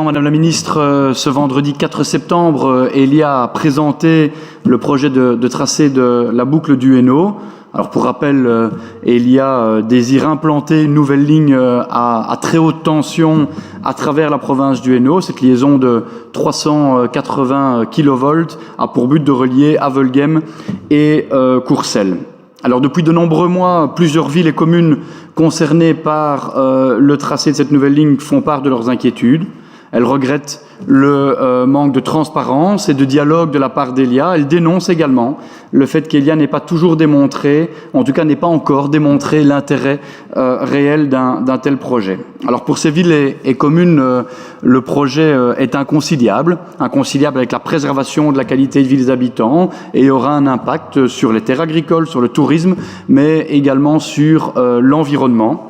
Madame la ministre, ce vendredi 4 septembre, Elia a présenté le projet de tracé de la boucle du Hainaut. Alors pour rappel, Elia désire implanter une nouvelle ligne à très haute tension à travers la province du Hainaut. Cette liaison de 380 kV a pour but de relier Avelgem et Courcelles. Alors depuis de nombreux mois, plusieurs villes et communes concernées par le tracé de cette nouvelle ligne font part de leurs inquiétudes. Elle regrette le manque de transparence et de dialogue de la part d'Elia. Elle dénonce également le fait qu'Elia n'ait pas toujours démontré, en tout cas n'est pas encore démontré l'intérêt réel d'un tel projet. Alors pour ces villes et communes, le projet est inconciliable avec la préservation de la qualité de vie des habitants et aura un impact sur les terres agricoles, sur le tourisme, mais également sur l'environnement.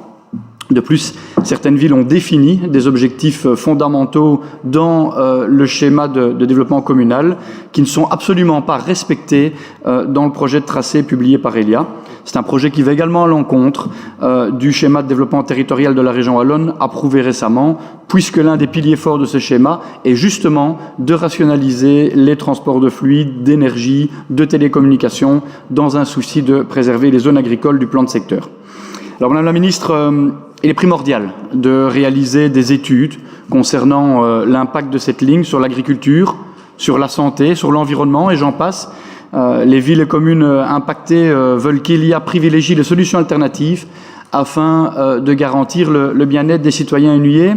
De plus, certaines villes ont défini des objectifs fondamentaux dans le schéma de développement communal qui ne sont absolument pas respectés dans le projet de tracé publié par Elia. C'est un projet qui va également à l'encontre du schéma de développement territorial de la région wallonne approuvé récemment, puisque l'un des piliers forts de ce schéma est justement de rationaliser les transports de fluides, d'énergie, de télécommunications dans un souci de préserver les zones agricoles du plan de secteur. Alors Madame la ministre, il est primordial de réaliser des études concernant l'impact de cette ligne sur l'agriculture, sur la santé, sur l'environnement et j'en passe. Les villes et communes impactées veulent qu'Elia privilégie les solutions alternatives afin de garantir le bien-être des citoyens hainauais.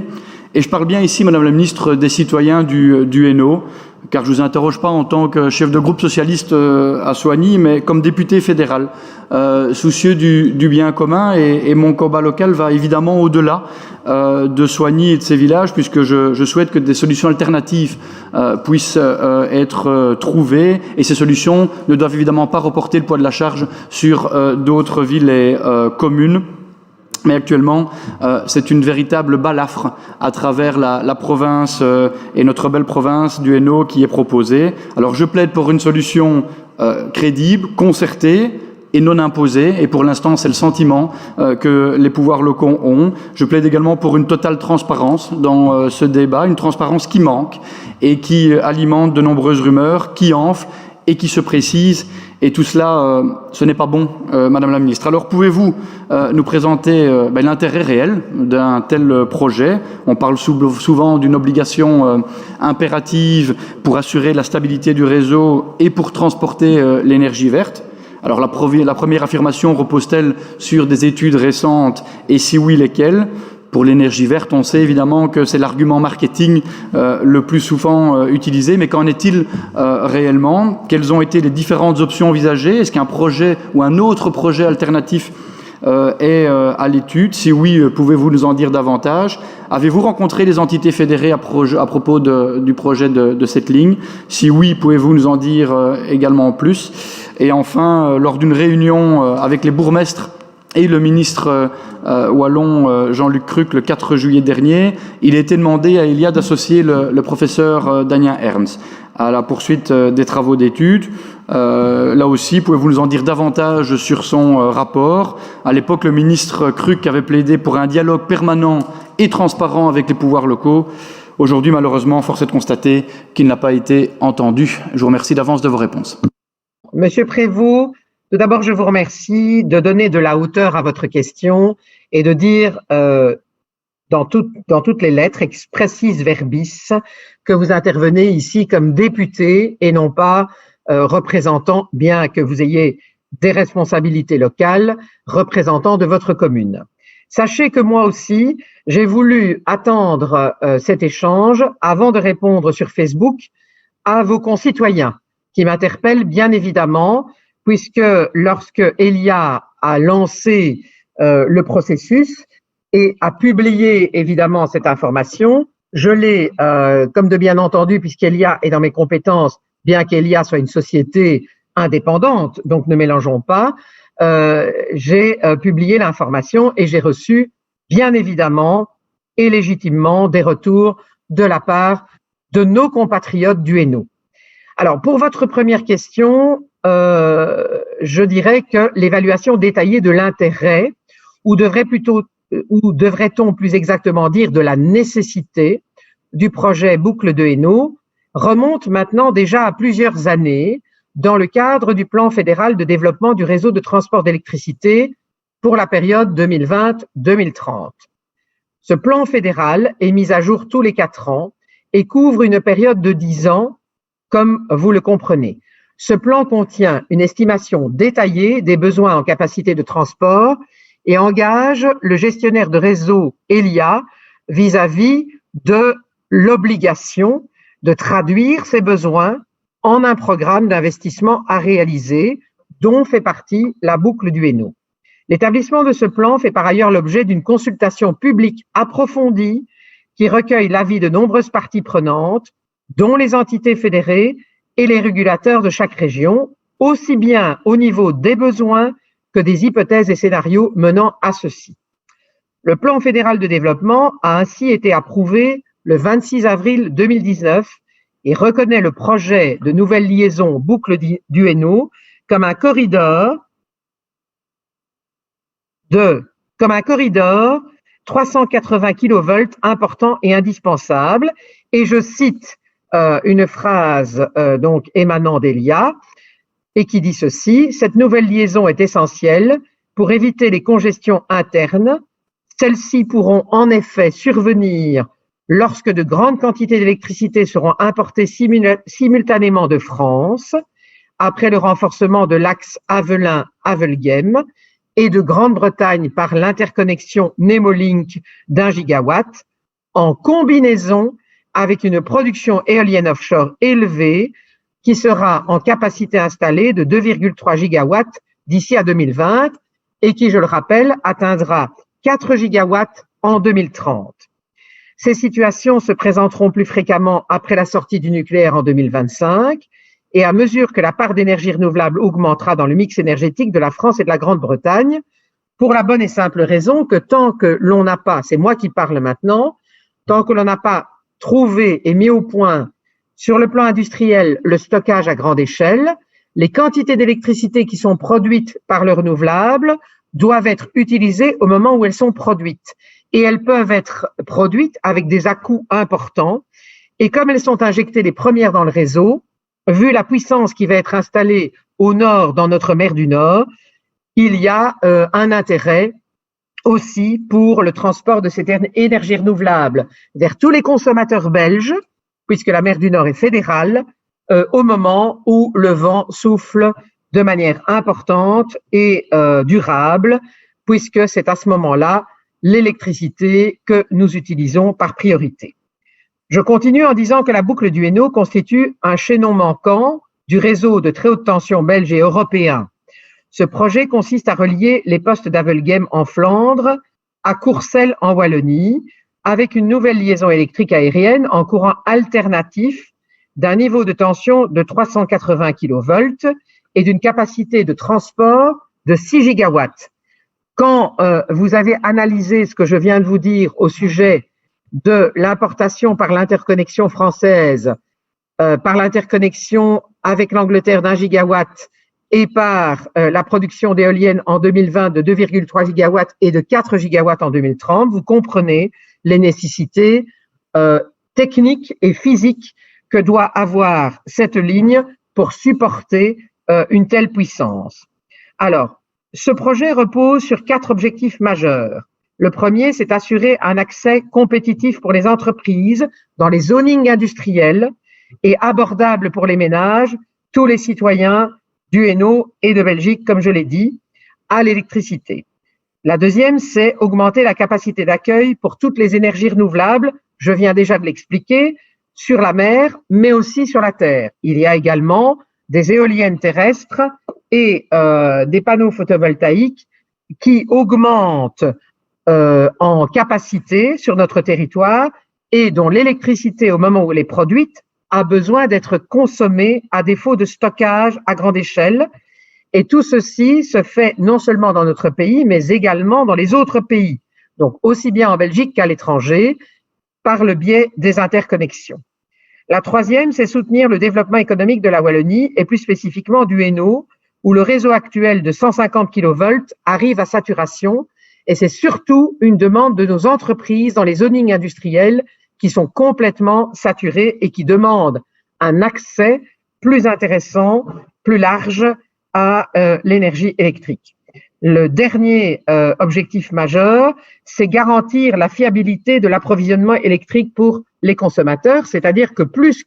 Et je parle bien ici, Madame la ministre, des citoyens du Hainaut, car je ne vous interroge pas en tant que chef de groupe socialiste à Soignies, mais comme député fédéral, soucieux du bien commun. Et mon combat local va évidemment au-delà de Soignies et de ces villages, puisque je souhaite que des solutions alternatives puissent être trouvées. Et ces solutions ne doivent évidemment pas reporter le poids de la charge sur d'autres villes et communes. Mais actuellement, c'est une véritable balafre à travers la province et notre belle province du Hainaut qui est proposée. Alors je plaide pour une solution crédible, concertée et non imposée. Et pour l'instant, c'est le sentiment que les pouvoirs locaux ont. Je plaide également pour une totale transparence dans ce débat, une transparence qui manque et qui alimente de nombreuses rumeurs, qui enflent et qui se précisent. Et tout cela, ce n'est pas bon, Madame la ministre. Alors, pouvez-vous nous présenter l'intérêt réel d'un tel projet? On parle souvent d'une obligation impérative pour assurer la stabilité du réseau et pour transporter l'énergie verte. Alors, la première affirmation repose-t-elle sur des études récentes et si oui, lesquelles? Pour l'énergie verte, on sait évidemment que c'est l'argument marketing le plus souvent utilisé, mais qu'en est-il réellement? Quelles ont été les différentes options envisagées? Est-ce qu'un projet ou un autre projet alternatif est à l'étude? Si oui, pouvez-vous nous en dire davantage? Avez-vous rencontré les entités fédérées à propos du projet de cette ligne? Si oui, pouvez-vous nous en dire également plus? Et enfin, lors d'une réunion avec les bourgmestres et le ministre wallon Jean-Luc Cruc le 4 juillet dernier, il a été demandé à Elia d'associer le professeur Damien Ernst à la poursuite des travaux d'études. Là aussi, pouvez-vous nous en dire davantage sur son rapport? À l'époque, le ministre Cruc avait plaidé pour un dialogue permanent et transparent avec les pouvoirs locaux. Aujourd'hui, malheureusement, force est de constater qu'il n'a pas été entendu. Je vous remercie d'avance de vos réponses. Monsieur Prévost, tout d'abord, je vous remercie de donner de la hauteur à votre question et de dire dans toutes les lettres, expressis verbis, que vous intervenez ici comme député et non pas représentant, bien que vous ayez des responsabilités locales, représentant de votre commune. Sachez que moi aussi, j'ai voulu attendre cet échange avant de répondre sur Facebook à vos concitoyens qui m'interpellent bien évidemment, puisque lorsque Elia a lancé le processus et a publié évidemment cette information, je l'ai, comme de bien entendu, puisqu'Elia est dans mes compétences, bien qu'Elia soit une société indépendante, donc ne mélangeons pas, j'ai publié l'information et j'ai reçu bien évidemment et légitimement des retours de la part de nos compatriotes du Hainaut. Alors, pour votre première question, je dirais que l'évaluation détaillée de l'intérêt, ou devrait-on plus exactement dire de la nécessité du projet Boucle de Hainaut remonte maintenant déjà à plusieurs années dans le cadre du plan fédéral de développement du réseau de transport d'électricité pour la période 2020-2030. Ce plan fédéral est mis à jour tous les 4 ans et couvre une période de 10 ans, comme vous le comprenez. Ce plan contient une estimation détaillée des besoins en capacité de transport et engage le gestionnaire de réseau Elia vis-à-vis de l'obligation de traduire ces besoins en un programme d'investissement à réaliser, dont fait partie la boucle du Hainaut. L'établissement de ce plan fait par ailleurs l'objet d'une consultation publique approfondie qui recueille l'avis de nombreuses parties prenantes, dont les entités fédérées et les régulateurs de chaque région, aussi bien au niveau des besoins que des hypothèses et scénarios menant à ceux-ci. Le plan fédéral de développement a ainsi été approuvé le 26 avril 2019 et reconnaît le projet de nouvelle liaison boucle du Hainaut comme un corridor 380 kV important et indispensable. Et je cite une phrase donc émanant d'Elia et qui dit ceci: cette nouvelle liaison est essentielle pour éviter les congestions internes. Celles-ci pourront en effet survenir lorsque de grandes quantités d'électricité seront importées simultanément de France, après le renforcement de l'axe Avelin-Avelgem et de Grande-Bretagne par l'interconnexion Nemolink d'1 gigawatt, en combinaison avec une production éolienne offshore élevée qui sera en capacité installée de 2,3 gigawatts d'ici à 2020 et qui, je le rappelle, atteindra 4 gigawatts en 2030. Ces situations se présenteront plus fréquemment après la sortie du nucléaire en 2025 et à mesure que la part d'énergie renouvelable augmentera dans le mix énergétique de la France et de la Grande-Bretagne, pour la bonne et simple raison que tant que l'on n'a pas, c'est moi qui parle maintenant, tant que l'on n'a pas trouvé et mis au point sur le plan industriel le stockage à grande échelle, les quantités d'électricité qui sont produites par le renouvelable doivent être utilisées au moment où elles sont produites. Et elles peuvent être produites avec des à-coups importants. Et comme elles sont injectées les premières dans le réseau, vu la puissance qui va être installée au nord dans notre mer du Nord, il y a un intérêt aussi pour le transport de cette énergie renouvelable vers tous les consommateurs belges, puisque la mer du Nord est fédérale, au moment où le vent souffle de manière importante et durable, puisque c'est à ce moment-là l'électricité que nous utilisons par priorité. Je continue en disant que la boucle du Hainaut constitue un chaînon manquant du réseau de très haute tension belge et européen. Ce projet consiste à relier les postes d'Avelgem en Flandre à Courcelles en Wallonie, avec une nouvelle liaison électrique aérienne en courant alternatif d'un niveau de tension de 380 kV et d'une capacité de transport de 6 gigawatts. Quand vous avez analysé ce que je viens de vous dire au sujet de l'importation par l'interconnexion française, par l'interconnexion avec l'Angleterre d'1 gigawatt et par la production d'éoliennes en 2020 de 2,3 gigawatts et de 4 gigawatts en 2030, vous comprenez les nécessités techniques et physiques que doit avoir cette ligne pour supporter une telle puissance. Alors, ce projet repose sur 4 objectifs majeurs. Le premier, c'est assurer un accès compétitif pour les entreprises dans les zonings industriels et abordable pour les ménages, tous les citoyens du Hainaut et de Belgique, comme je l'ai dit, à l'électricité. La deuxième, c'est augmenter la capacité d'accueil pour toutes les énergies renouvelables, je viens déjà de l'expliquer, sur la mer, mais aussi sur la terre. Il y a également des éoliennes terrestres et des panneaux photovoltaïques qui augmentent en capacité sur notre territoire et dont l'électricité, au moment où elle est produite, a besoin d'être consommée à défaut de stockage à grande échelle. Et tout ceci se fait non seulement dans notre pays, mais également dans les autres pays, donc aussi bien en Belgique qu'à l'étranger, par le biais des interconnexions. La troisième, c'est soutenir le développement économique de la Wallonie et plus spécifiquement du Hainaut, où le réseau actuel de 150 kV arrive à saturation et c'est surtout une demande de nos entreprises dans les zonings industriels qui sont complètement saturées et qui demandent un accès plus intéressant, plus large à l'énergie électrique. Le dernier objectif majeur, c'est garantir la fiabilité de l'approvisionnement électrique pour les consommateurs, c'est-à-dire que plus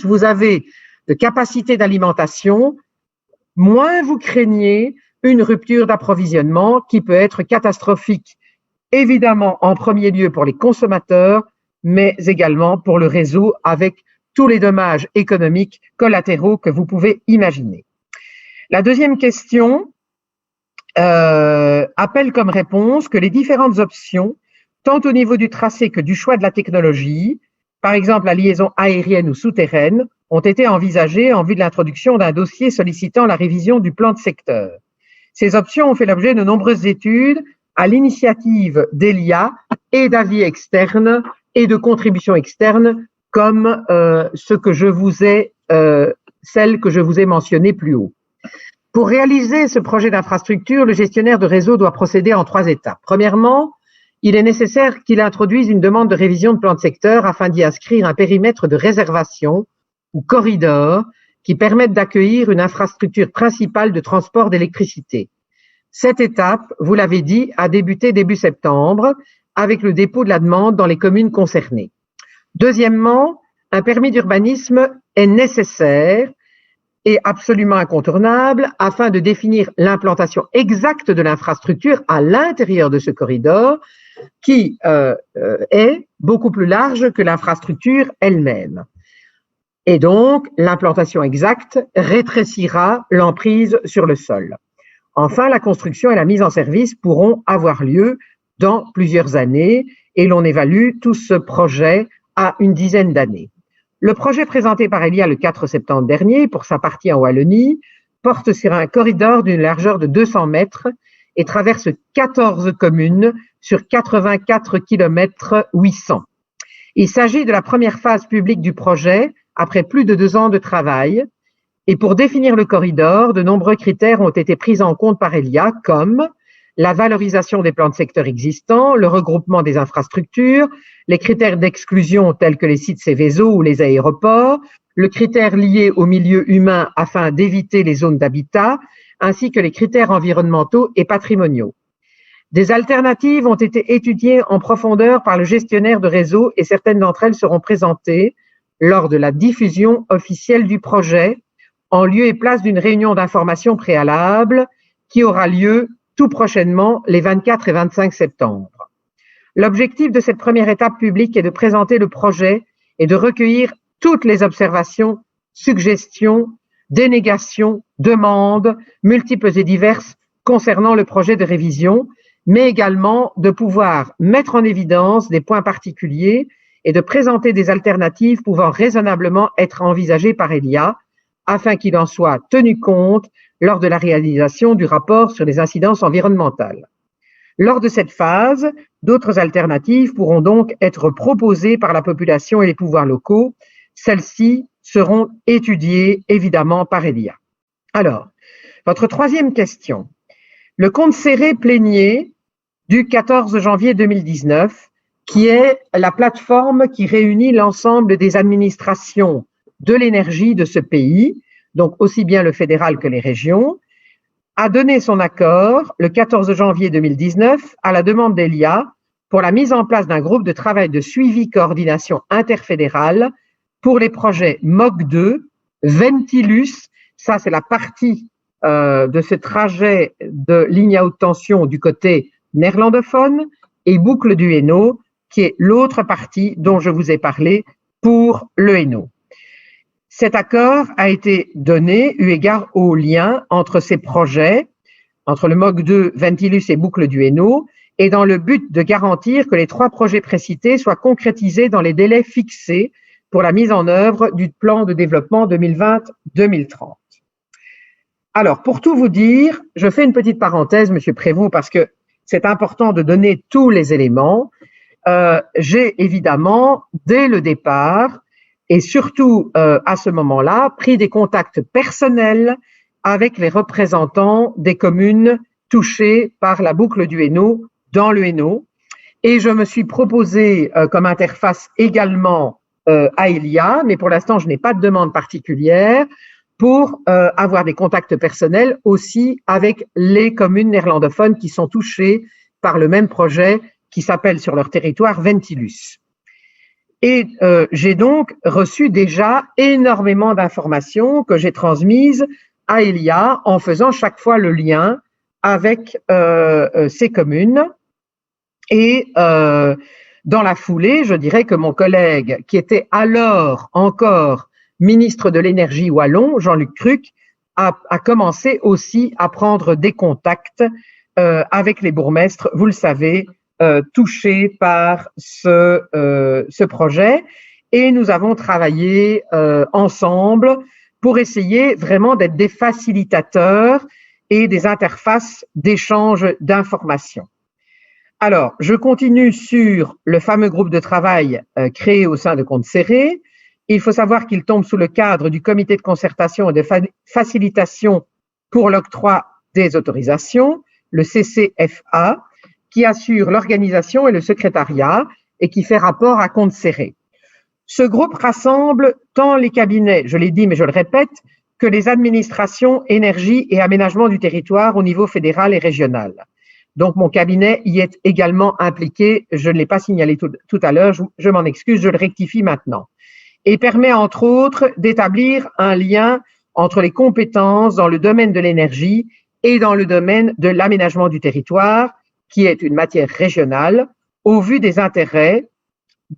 vous avez de capacité d'alimentation, moins vous craignez une rupture d'approvisionnement qui peut être catastrophique, évidemment en premier lieu pour les consommateurs, mais également pour le réseau avec tous les dommages économiques collatéraux que vous pouvez imaginer. La deuxième question appelle comme réponse que les différentes options, tant au niveau du tracé que du choix de la technologie, par exemple la liaison aérienne ou souterraine, ont été envisagées en vue de l'introduction d'un dossier sollicitant la révision du plan de secteur. Ces options ont fait l'objet de nombreuses études à l'initiative d'Elia et d'avis externes et de contributions externes comme celles que je vous ai mentionnées plus haut. Pour réaliser ce projet d'infrastructure, le gestionnaire de réseau doit procéder en 3 étapes. Premièrement, il est nécessaire qu'il introduise une demande de révision de plan de secteur afin d'y inscrire un périmètre de réservation ou corridor qui permette d'accueillir une infrastructure principale de transport d'électricité. Cette étape, vous l'avez dit, a débuté début septembre avec le dépôt de la demande dans les communes concernées. Deuxièmement, un permis d'urbanisme est nécessaire et absolument incontournable afin de définir l'implantation exacte de l'infrastructure à l'intérieur de ce corridor qui est beaucoup plus large que l'infrastructure elle-même. Et donc, l'implantation exacte rétrécira l'emprise sur le sol. Enfin, la construction et la mise en service pourront avoir lieu dans plusieurs années et l'on évalue tout ce projet à une dizaine d'années. Le projet présenté par Elia le 4 septembre dernier pour sa partie en Wallonie porte sur un corridor d'une largeur de 200 mètres et traverse 14 communes sur 84 km 800. Il s'agit de la première phase publique du projet après plus de 2 ans de travail. Et pour définir le corridor, de nombreux critères ont été pris en compte par Elia, comme la valorisation des plans de secteur existants, le regroupement des infrastructures, les critères d'exclusion tels que les sites Céveso ou les aéroports, le critère lié au milieu humain afin d'éviter les zones d'habitat, ainsi que les critères environnementaux et patrimoniaux. Des alternatives ont été étudiées en profondeur par le gestionnaire de réseau et certaines d'entre elles seront présentées lors de la diffusion officielle du projet, en lieu et place d'une réunion d'information préalable qui aura lieu tout prochainement les 24 et 25 septembre. L'objectif de cette première étape publique est de présenter le projet et de recueillir toutes les observations, suggestions, dénégations, demandes, multiples et diverses concernant le projet de révision, mais également de pouvoir mettre en évidence des points particuliers et de présenter des alternatives pouvant raisonnablement être envisagées par Elia, afin qu'il en soit tenu compte lors de la réalisation du rapport sur les incidences environnementales. Lors de cette phase, d'autres alternatives pourront donc être proposées par la population et les pouvoirs locaux. Celles-ci seront étudiées évidemment par Elia. Alors, votre troisième question. Le compte serré plénier du 14 janvier 2019, qui est la plateforme qui réunit l'ensemble des administrations de l'énergie de ce pays, donc aussi bien le fédéral que les régions, a donné son accord le 14 janvier 2019 à la demande d'Elia pour la mise en place d'un groupe de travail de suivi coordination interfédérale pour les projets MOG2, Ventilus, ça c'est la partie de ce trajet de ligne à haute tension du côté néerlandophone, et Boucle du Hainaut, qui est l'autre partie dont je vous ai parlé pour le Hainaut. Cet accord a été donné eu égard au lien entre ces projets, entre le MOG2, Ventilus et Boucle du Hainaut, et dans le but de garantir que les 3 projets précités soient concrétisés dans les délais fixés pour la mise en œuvre du plan de développement 2020-2030. Alors, pour tout vous dire, je fais une petite parenthèse, Monsieur Prévost, parce que c'est important de donner tous les éléments. J'ai évidemment, dès le départ, et surtout à ce moment-là, pris des contacts personnels avec les représentants des communes touchées par la boucle du Hainaut dans le Hainaut. Et je me suis proposé comme interface également à Elia, mais pour l'instant, je n'ai pas de demande particulière pour avoir des contacts personnels aussi avec les communes néerlandophones qui sont touchées par le même projet qui s'appelle sur leur territoire Ventilus. Et j'ai donc reçu déjà énormément d'informations que j'ai transmises à Elia en faisant chaque fois le lien avec ces communes. Et dans la foulée, je dirais que mon collègue, qui était alors encore ministre de l'énergie wallon, Jean-Luc Cruc, a commencé aussi à prendre des contacts avec les bourgmestres, vous le savez, touchés par ce projet. Et nous avons travaillé ensemble pour essayer vraiment d'être des facilitateurs et des interfaces d'échange d'informations. Alors, je continue sur le fameux groupe de travail créé au sein de Compte Serré. Il faut savoir qu'il tombe sous le cadre du comité de concertation et de facilitation pour l'octroi des autorisations, le CCFA, qui assure l'organisation et le secrétariat et qui fait rapport à Compte Serré. Ce groupe rassemble tant les cabinets, je l'ai dit mais je le répète, que les administrations énergie et aménagement du territoire au niveau fédéral et régional. Donc, mon cabinet y est également impliqué. Je ne l'ai pas signalé tout à l'heure, je m'en excuse, je le rectifie maintenant. Et permet, entre autres, d'établir un lien entre les compétences dans le domaine de l'énergie et dans le domaine de l'aménagement du territoire, qui est une matière régionale, au vu des intérêts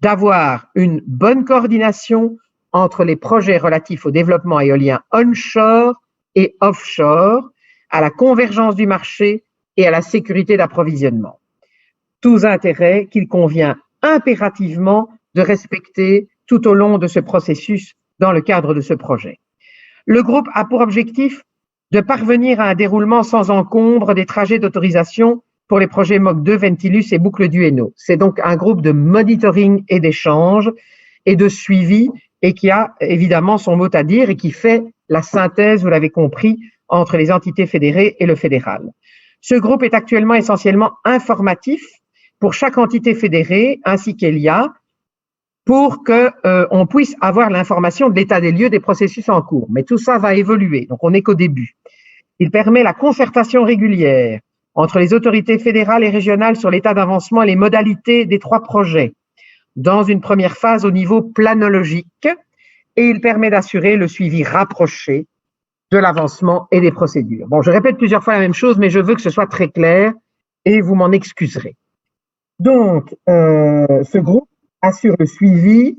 d'avoir une bonne coordination entre les projets relatifs au développement éolien onshore et offshore, à la convergence du marché et à la sécurité d'approvisionnement. Tous intérêts qu'il convient impérativement de respecter tout au long de ce processus dans le cadre de ce projet. Le groupe a pour objectif de parvenir à un déroulement sans encombre des trajets d'autorisation pour les projets MOG2, Ventilus et Boucle du Hainaut. C'est donc un groupe de monitoring et d'échange et de suivi et qui a évidemment son mot à dire et qui fait la synthèse, vous l'avez compris, entre les entités fédérées et le fédéral. Ce groupe est actuellement essentiellement informatif pour chaque entité fédérée ainsi qu'Elia pour qu'on puisse avoir l'information de l'état des lieux des processus en cours. Mais tout ça va évoluer, donc on n'est qu'au début. Il permet la concertation régulière entre les autorités fédérales et régionales sur l'état d'avancement et les modalités des 3 projets, dans une première phase au niveau planologique, et il permet d'assurer le suivi rapproché de l'avancement et des procédures. Bon, je répète plusieurs fois la même chose, mais je veux que ce soit très clair et vous m'en excuserez. Donc, ce groupe assure le suivi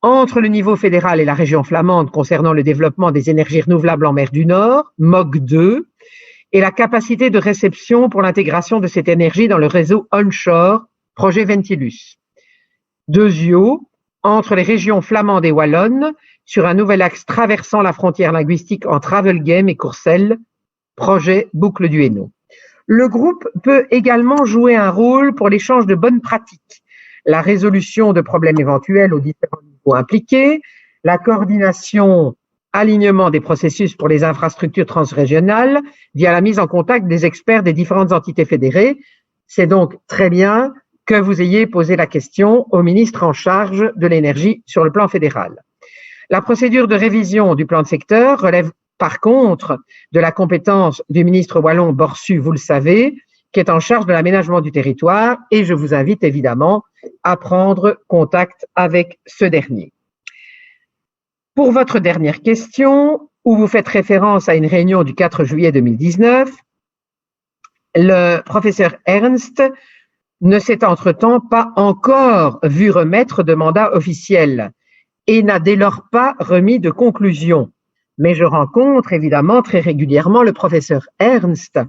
entre le niveau fédéral et la région flamande concernant le développement des énergies renouvelables en mer du Nord, MOG2, et la capacité de réception pour l'intégration de cette énergie dans le réseau onshore, projet Ventilus. Deuxièmement, entre les régions flamandes et wallonnes, sur un nouvel axe traversant la frontière linguistique entre Havelgem et Courcelles, projet Boucle du Hainaut. Le groupe peut également jouer un rôle pour l'échange de bonnes pratiques, la résolution de problèmes éventuels aux différents niveaux impliqués, la coordination, alignement des processus pour les infrastructures transrégionales via la mise en contact des experts des différentes entités fédérées. C'est donc très bien que vous ayez posé la question au ministre en charge de l'énergie sur le plan fédéral. La procédure de révision du plan de secteur relève par contre de la compétence du ministre wallon Borsu, vous le savez, qui est en charge de l'aménagement du territoire, et je vous invite évidemment à prendre contact avec ce dernier. Pour votre dernière question, où vous faites référence à une réunion du 4 juillet 2019, le professeur Ernst ne s'est entre-temps pas encore vu remettre de mandat officiel et n'a dès lors pas remis de conclusion. Mais je rencontre évidemment très régulièrement le professeur Ernst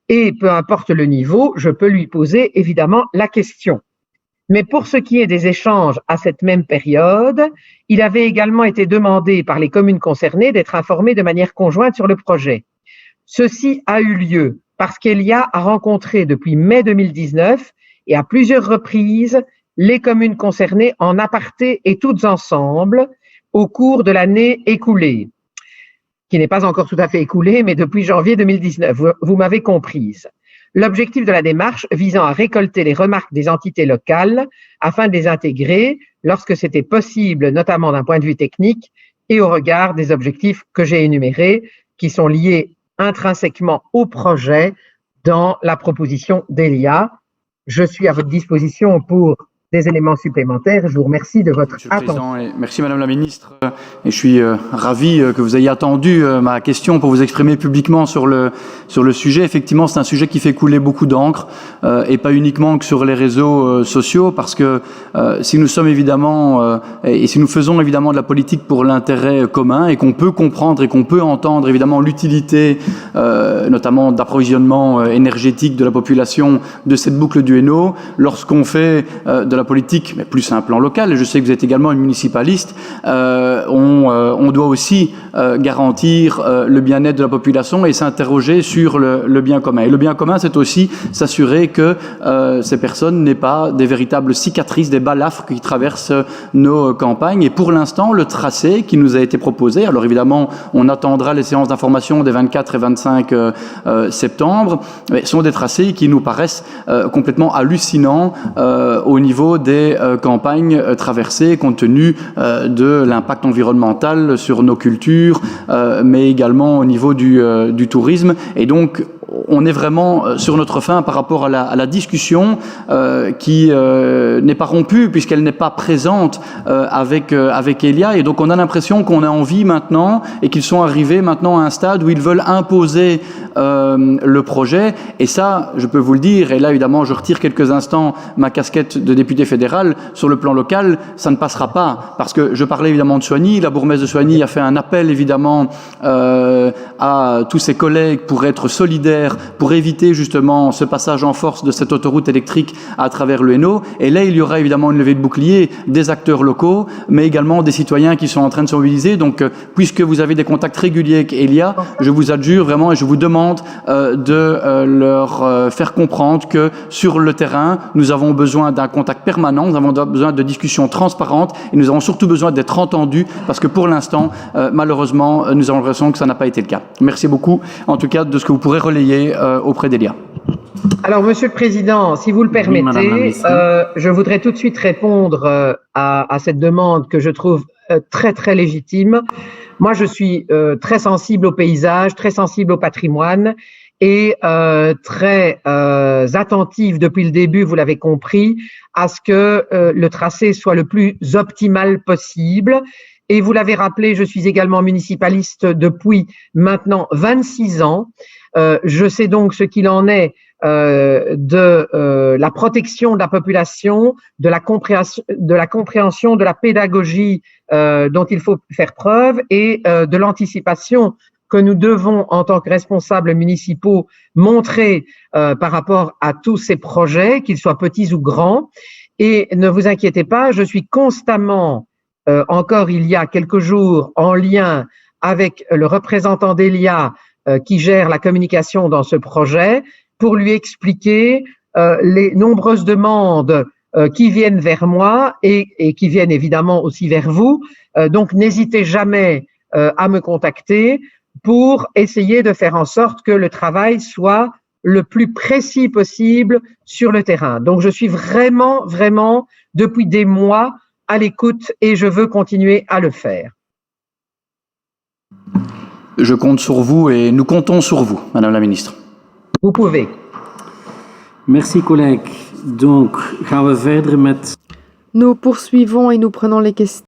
et peu importe le niveau, je peux lui poser évidemment la question. Mais pour ce qui est des échanges à cette même période, il avait également été demandé par les communes concernées d'être informées de manière conjointe sur le projet. Ceci a eu lieu parce qu'Elia a rencontré depuis mai 2019 et à plusieurs reprises les communes concernées en aparté et toutes ensemble au cours de l'année écoulée, qui n'est pas encore tout à fait écoulée, mais depuis janvier 2019, vous m'avez comprise. L'objectif de la démarche visant à récolter les remarques des entités locales afin de les intégrer lorsque c'était possible, notamment d'un point de vue technique et au regard des objectifs que j'ai énumérés, qui sont liés intrinsèquement au projet dans la proposition d'Elia. Je suis à votre disposition pour des éléments supplémentaires. Je vous remercie de votre Monsieur le attention. Président, et merci Madame la Ministre. Et je suis ravi que vous ayez attendu ma question pour vous exprimer publiquement sur le sujet. Effectivement, c'est un sujet qui fait couler beaucoup d'encre et pas uniquement que sur les réseaux sociaux, parce que si nous sommes évidemment et si nous faisons évidemment de la politique pour l'intérêt commun et qu'on peut comprendre et qu'on peut entendre évidemment l'utilité notamment d'approvisionnement énergétique de la population de cette boucle du Hainaut, lorsqu'on fait de la politique, mais plus à un plan local, et je sais que vous êtes également une municipaliste, on doit aussi garantir le bien-être de la population et s'interroger sur le bien commun. Et le bien commun, c'est aussi s'assurer que ces personnes n'aient pas des véritables cicatrices, des balafres qui traversent nos campagnes. Et pour l'instant, le tracé qui nous a été proposé, alors évidemment, on attendra les séances d'information des 24 et 25 septembre, mais sont des tracés qui nous paraissent complètement hallucinants au niveau des campagnes traversées, compte tenu de l'impact environnemental sur nos cultures, mais également au niveau du tourisme. Et donc, on est vraiment sur notre fin par rapport à la discussion qui n'est pas rompue puisqu'elle n'est pas présente avec Elia, et donc on a l'impression qu'on a envie maintenant et qu'ils sont arrivés maintenant à un stade où ils veulent imposer le projet. Et ça, je peux vous le dire, et là évidemment je retire quelques instants ma casquette de député fédéral, sur le plan local ça ne passera pas, parce que je parlais évidemment de Soigny, la bourgmestre de Soigny a fait un appel évidemment à tous ses collègues pour être solidaires, pour éviter justement ce passage en force de cette autoroute électrique à travers le Hainaut. Et là, il y aura évidemment une levée de bouclier des acteurs locaux, mais également des citoyens qui sont en train de se mobiliser. Donc, puisque vous avez des contacts réguliers avec Elia, je vous adjure vraiment et je vous demande de leur faire comprendre que sur le terrain, nous avons besoin d'un contact permanent, nous avons besoin de discussions transparentes et nous avons surtout besoin d'être entendus, parce que pour l'instant, malheureusement, nous avons l'impression que ça n'a pas été le cas. Merci beaucoup, en tout cas, de ce que vous pourrez relayer auprès d'Elia. Alors, Monsieur le Président, si vous le permettez, je voudrais tout de suite répondre à cette demande que je trouve très, très légitime. Moi, je suis très sensible au paysage, très sensible au patrimoine et très attentive depuis le début, vous l'avez compris, à ce que le tracé soit le plus optimal possible. Et vous l'avez rappelé, je suis également municipaliste depuis maintenant 26 ans. Je sais donc ce qu'il en est de la protection de la population, de la compréhension, de la pédagogie dont il faut faire preuve et de l'anticipation que nous devons, en tant que responsables municipaux, montrer par rapport à tous ces projets, qu'ils soient petits ou grands. Et ne vous inquiétez pas, je suis constamment, encore il y a quelques jours, en lien avec le représentant d'Elia qui gère la communication dans ce projet, pour lui expliquer les nombreuses demandes qui viennent vers moi et qui viennent évidemment aussi vers vous. Donc, n'hésitez jamais à me contacter pour essayer de faire en sorte que le travail soit le plus précis possible sur le terrain. Donc, je suis vraiment, vraiment, depuis des mois, à l'écoute et je veux continuer à le faire. Je compte sur vous et nous comptons sur vous, Madame la Ministre. Vous pouvez. Merci collègue. Donc, gaan we verder met... Nous poursuivons et nous prenons les questions.